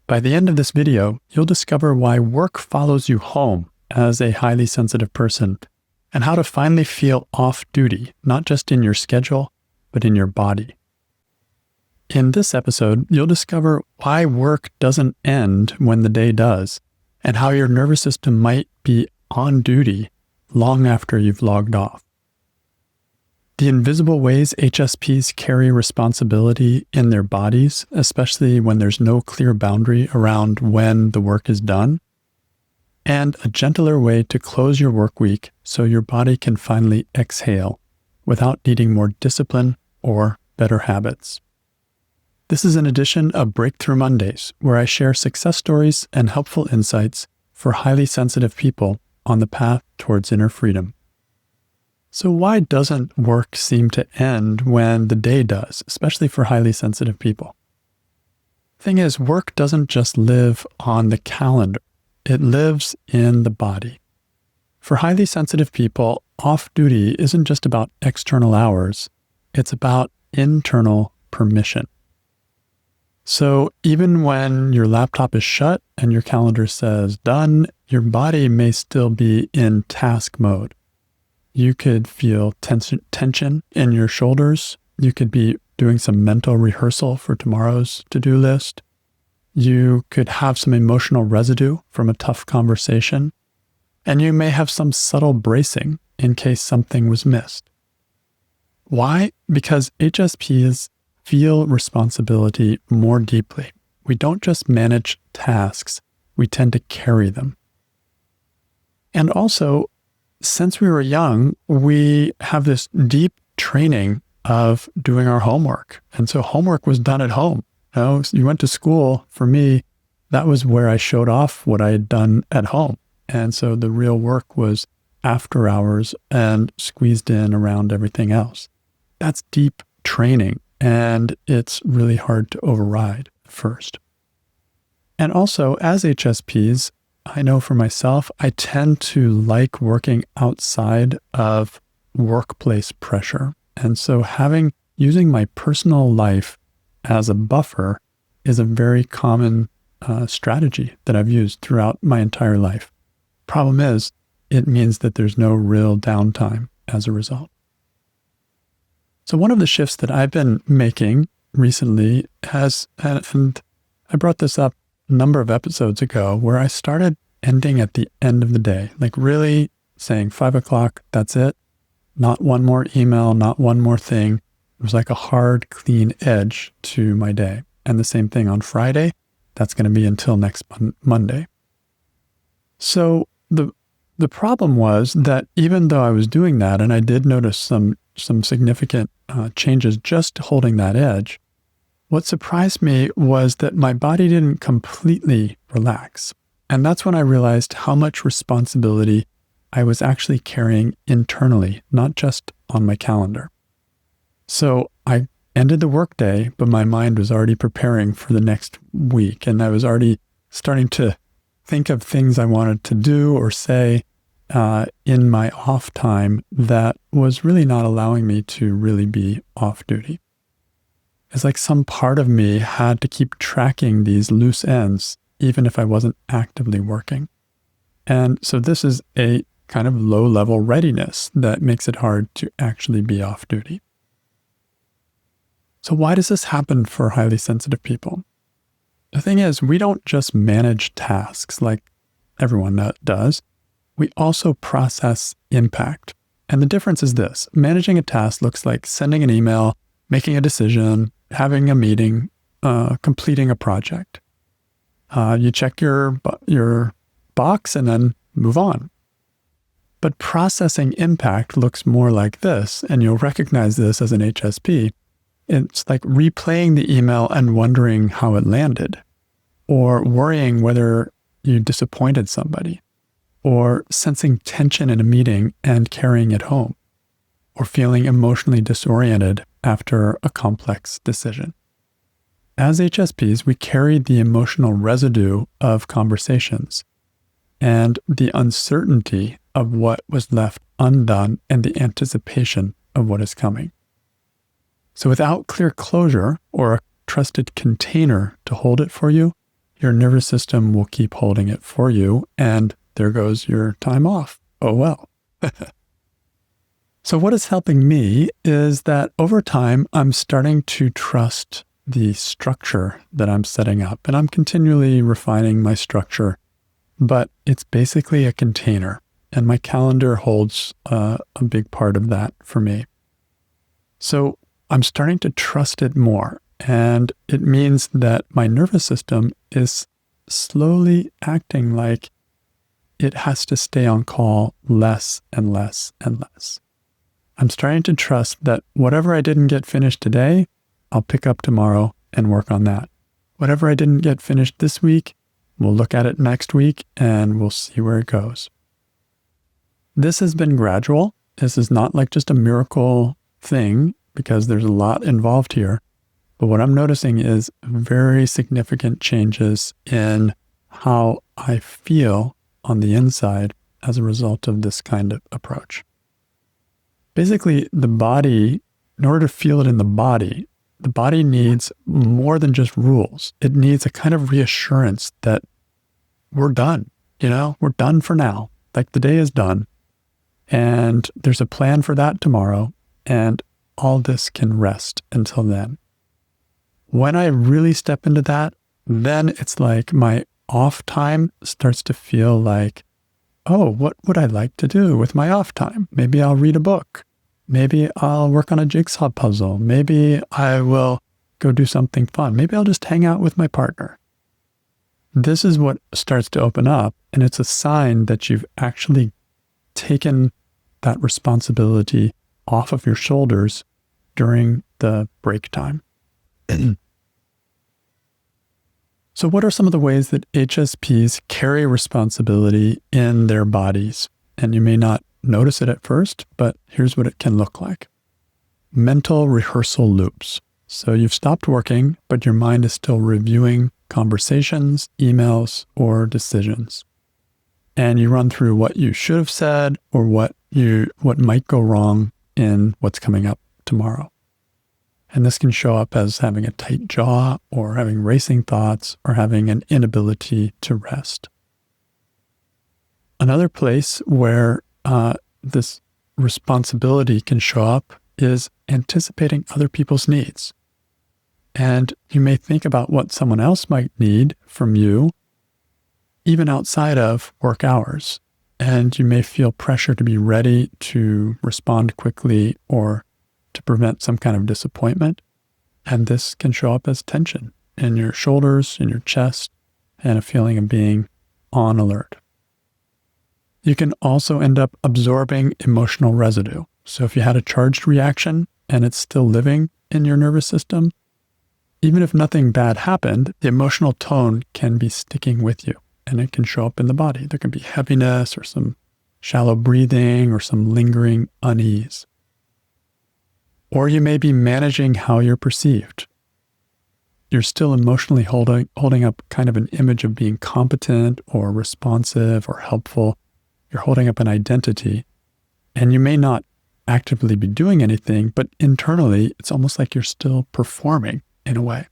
By the end of this video, you'll discover why work follows you home as a highly sensitive person and how to finally feel off duty, not just in your schedule, but in your body. In this episode, you'll discover why work doesn't end when the day does, and how your nervous system might be on duty long after you've logged off. The invisible ways HSPs carry responsibility in their bodies, especially when there's no clear boundary around when the work is done, and a gentler way to close your work week so your body can finally exhale without needing more discipline or better habits. This is an edition of Breakthrough Mondays, where I share success stories and helpful insights for highly sensitive people on the path towards inner freedom. So why doesn't work seem to end when the day does, especially for highly sensitive people? Thing is, work doesn't just live on the calendar. It lives in the body. For highly sensitive people, off-duty isn't just about external hours. It's about internal permission. So even when your laptop is shut and your calendar says done, your body may still be in task mode. You could feel tension in your shoulders. You could be doing some mental rehearsal for tomorrow's to-do list. You could have some emotional residue from a tough conversation. And you may have some subtle bracing in case something was missed. Why? Because HSPs feel responsibility more deeply. We don't just manage tasks, we tend to carry them. And also, since we were young, we have this deep training of doing our homework. And so homework was done at home. You went to school. For me, that was where I showed off what I had done at home. And so the real work was after hours and squeezed in around everything else. That's deep training. And it's really hard to override first. And also, as HSPs, I know for myself, I tend to like working outside of workplace pressure. And so using my personal life as a buffer is a very common strategy that I've used throughout my entire life. Problem is, it means that there's no real downtime as a result. So one of the shifts that I've been making recently and I brought this up a number of episodes ago, where I started ending at the end of the day, like really saying 5 o'clock, that's it. Not one more email, not one more thing. It was like a hard, clean edge to my day. And the same thing on Friday, that's going to be until next Monday. So the problem was that even though I was doing that, and I did notice some significant changes just holding that edge, what surprised me was that my body didn't completely relax. And that's when I realized how much responsibility I was actually carrying internally, not just on my calendar. So I ended the workday, but my mind was already preparing for the next week. And I was already starting to think of things I wanted to do or say in my off time that was really not allowing me to really be off duty. It's like some part of me had to keep tracking these loose ends, even if I wasn't actively working. And so this is a kind of low-level readiness that makes it hard to actually be off duty. So why does this happen for highly sensitive people? The thing is, we don't just manage tasks like everyone does. We also process impact. And the difference is this. Managing a task looks like sending an email, making a decision, having a meeting, completing a project. You check your box and then move on. But processing impact looks more like this, and you'll recognize this as an HSP. It's like replaying the email and wondering how it landed, or worrying whether you disappointed somebody, or sensing tension in a meeting and carrying it home, or feeling emotionally disoriented after a complex decision. As HSPs, we carry the emotional residue of conversations and the uncertainty of what was left undone and the anticipation of what is coming. So without clear closure or a trusted container to hold it for you, your nervous system will keep holding it for you, and there goes your time off. Oh well. So what is helping me is that over time, I'm starting to trust the structure that I'm setting up, and I'm continually refining my structure, but it's basically a container, and my calendar holds a big part of that for me. So I'm starting to trust it more, and it means that my nervous system is slowly acting like it has to stay on call less and less and less. I'm starting to trust that whatever I didn't get finished today, I'll pick up tomorrow and work on that. Whatever I didn't get finished this week, we'll look at it next week and we'll see where it goes. This has been gradual. This is not like just a miracle thing because there's a lot involved here. But what I'm noticing is very significant changes in how I feel on the inside as a result of this kind of approach. Basically, the body, in order to feel it in the body needs more than just rules. It needs a kind of reassurance that we're done, we're done for now. Like the day is done and there's a plan for that tomorrow and all this can rest until then. When I really step into that, then it's like my off time starts to feel like, oh, what would I like to do with my off time? Maybe I'll read a book. Maybe I'll work on a jigsaw puzzle. Maybe I will go do something fun. Maybe I'll just hang out with my partner. This is what starts to open up, and it's a sign that you've actually taken that responsibility off of your shoulders during the break time. So what are some of the ways that HSPs carry responsibility in their bodies? And you may not notice it at first, but here's what it can look like. Mental rehearsal loops. So you've stopped working, but your mind is still reviewing conversations, emails, or decisions. And you run through what you should have said or what might go wrong in what's coming up tomorrow. And this can show up as having a tight jaw or having racing thoughts or having an inability to rest. Another place where this responsibility can show up is anticipating other people's needs. And you may think about what someone else might need from you, even outside of work hours. And you may feel pressure to be ready to respond quickly or to prevent some kind of disappointment. And this can show up as tension in your shoulders, in your chest, and a feeling of being on alert. You can also end up absorbing emotional residue. So if you had a charged reaction and it's still living in your nervous system, even if nothing bad happened, the emotional tone can be sticking with you and it can show up in the body. There can be heaviness or some shallow breathing or some lingering unease. Or you may be managing how you're perceived. You're still emotionally holding up kind of an image of being competent or responsive or helpful. You're holding up an identity, and you may not actively be doing anything, but internally, it's almost like you're still performing in a way.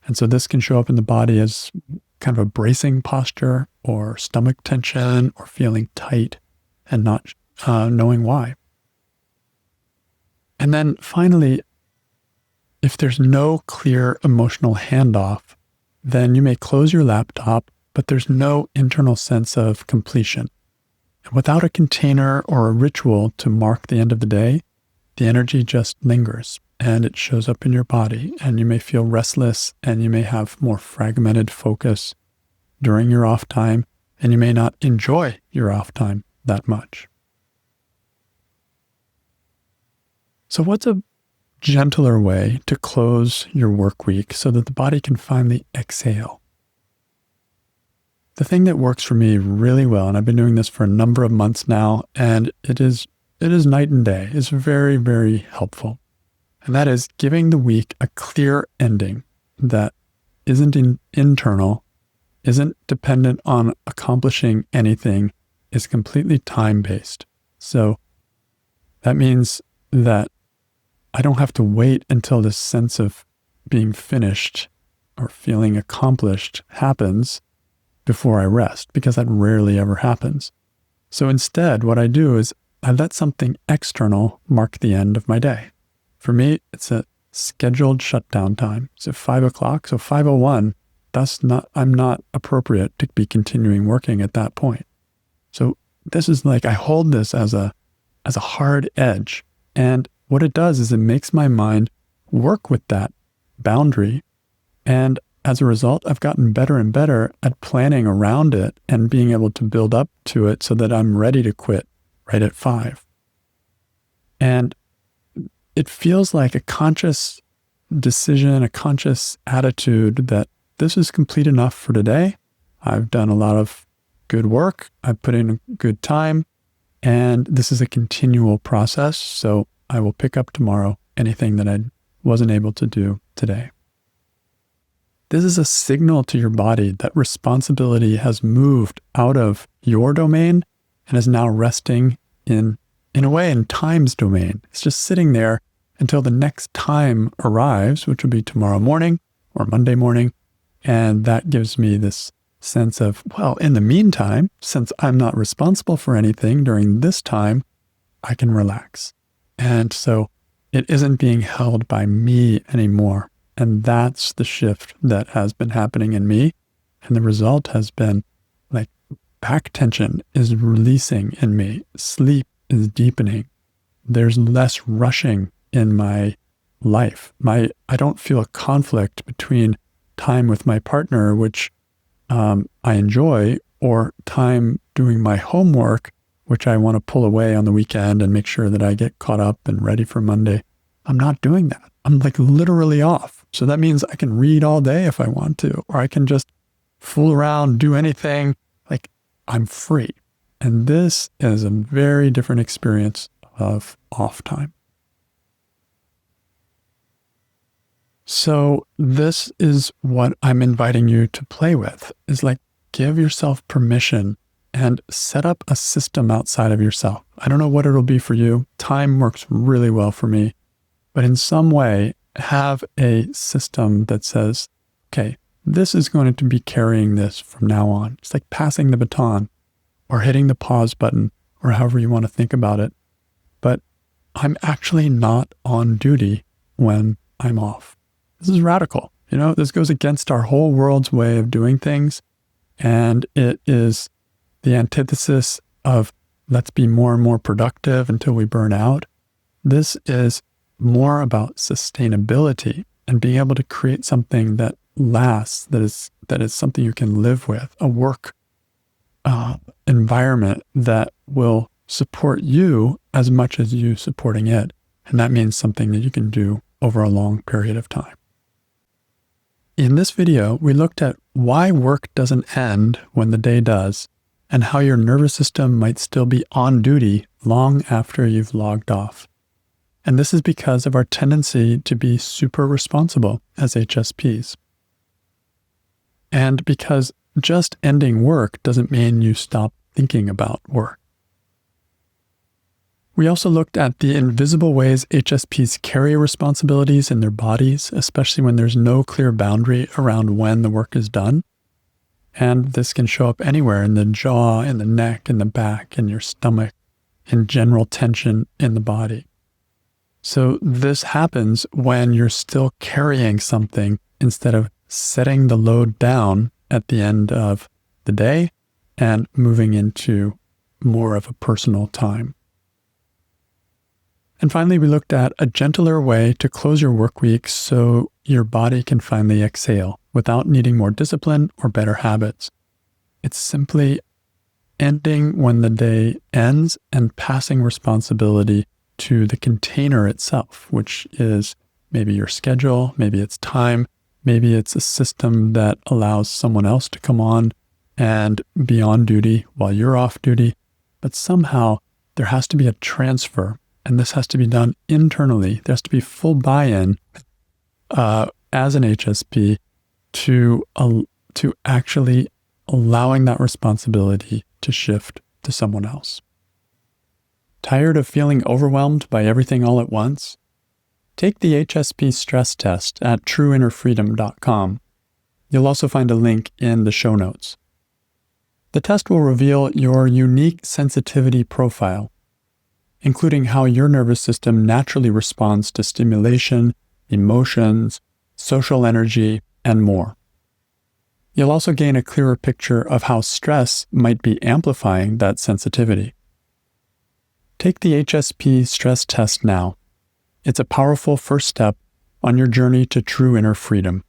And so this can show up in the body as kind of a bracing posture or stomach tension or feeling tight and not knowing why. And then finally, if there's no clear emotional handoff, then you may close your laptop, but there's no internal sense of completion. And without a container or a ritual to mark the end of the day, the energy just lingers and it shows up in your body, and you may feel restless and you may have more fragmented focus during your off time, and you may not enjoy your off time that much. So what's a gentler way to close your work week so that the body can finally exhale? The thing that works for me really well, and I've been doing this for a number of months now, and it is night and day. It's very, very helpful. And that is giving the week a clear ending that isn't internal, isn't dependent on accomplishing anything, is completely time-based. So that means that I don't have to wait until this sense of being finished or feeling accomplished happens before I rest, because that rarely ever happens. So instead, what I do is I let something external mark the end of my day. For me, it's a scheduled shutdown time. So 5 o'clock, so 5:01, I'm not appropriate to be continuing working at that point. So this is like, I hold this as a hard edge. And what it does is it makes my mind work with that boundary. And as a result, I've gotten better and better at planning around it and being able to build up to it so that I'm ready to quit right at 5. And it feels like a conscious decision, a conscious attitude that this is complete enough for today. I've done a lot of good work. I've put in a good time. And this is a continual process. So I will pick up tomorrow anything that I wasn't able to do today. This is a signal to your body that responsibility has moved out of your domain and is now resting in a way, in time's domain. It's just sitting there until the next time arrives, which will be tomorrow morning or Monday morning. And that gives me this sense of, well, in the meantime, since I'm not responsible for anything during this time, I can relax. And so it isn't being held by me anymore. And that's the shift that has been happening in me. And the result has been like back tension is releasing in me. Sleep is deepening. There's less rushing in my life. I don't feel a conflict between time with my partner, which I enjoy, or time doing my homework, which I want to pull away on the weekend and make sure that I get caught up and ready for Monday. I'm not doing that. I'm like literally off. So that means I can read all day if I want to, or I can just fool around, do anything. Like, I'm free. And this is a very different experience of off time. So this is what I'm inviting you to play with, is like, give yourself permission and set up a system outside of yourself. I don't know what it'll be for you. Time works really well for me, but in some way have a system that says, okay, this is going to be carrying this from now on. It's like passing the baton or hitting the pause button or however you want to think about it. But I'm actually not on duty when I'm off. This is radical. This goes against our whole world's way of doing things. And it is the antithesis of let's be more and more productive until we burn out. This is more about sustainability and being able to create something that lasts, that is something you can live with, a work environment that will support you as much as you supporting it. And that means something that you can do over a long period of time. In this video, we looked at why work doesn't end when the day does, and how your nervous system might still be on duty long after you've logged off. And this is because of our tendency to be super responsible as HSPs. And because just ending work doesn't mean you stop thinking about work. We also looked at the invisible ways HSPs carry responsibilities in their bodies, especially when there's no clear boundary around when the work is done. And this can show up anywhere, in the jaw, in the neck, in the back, in your stomach, in general tension in the body. So this happens when you're still carrying something instead of setting the load down at the end of the day and moving into more of a personal time. And finally, we looked at a gentler way to close your work week so your body can finally exhale without needing more discipline or better habits. It's simply ending when the day ends and passing responsibility to the container itself, which is maybe your schedule, maybe it's time, maybe it's a system that allows someone else to come on and be on duty while you're off duty. But somehow there has to be a transfer. And this has to be done internally. There has to be full buy-in as an HSP to actually allowing that responsibility to shift to someone else. Tired of feeling overwhelmed by everything all at once? Take the HSP stress test at trueinnerfreedom.com. You'll also find a link in the show notes. The test will reveal your unique sensitivity profile, including how your nervous system naturally responds to stimulation, emotions, social energy, and more. You'll also gain a clearer picture of how stress might be amplifying that sensitivity. Take the HSP stress test now. It's a powerful first step on your journey to true inner freedom.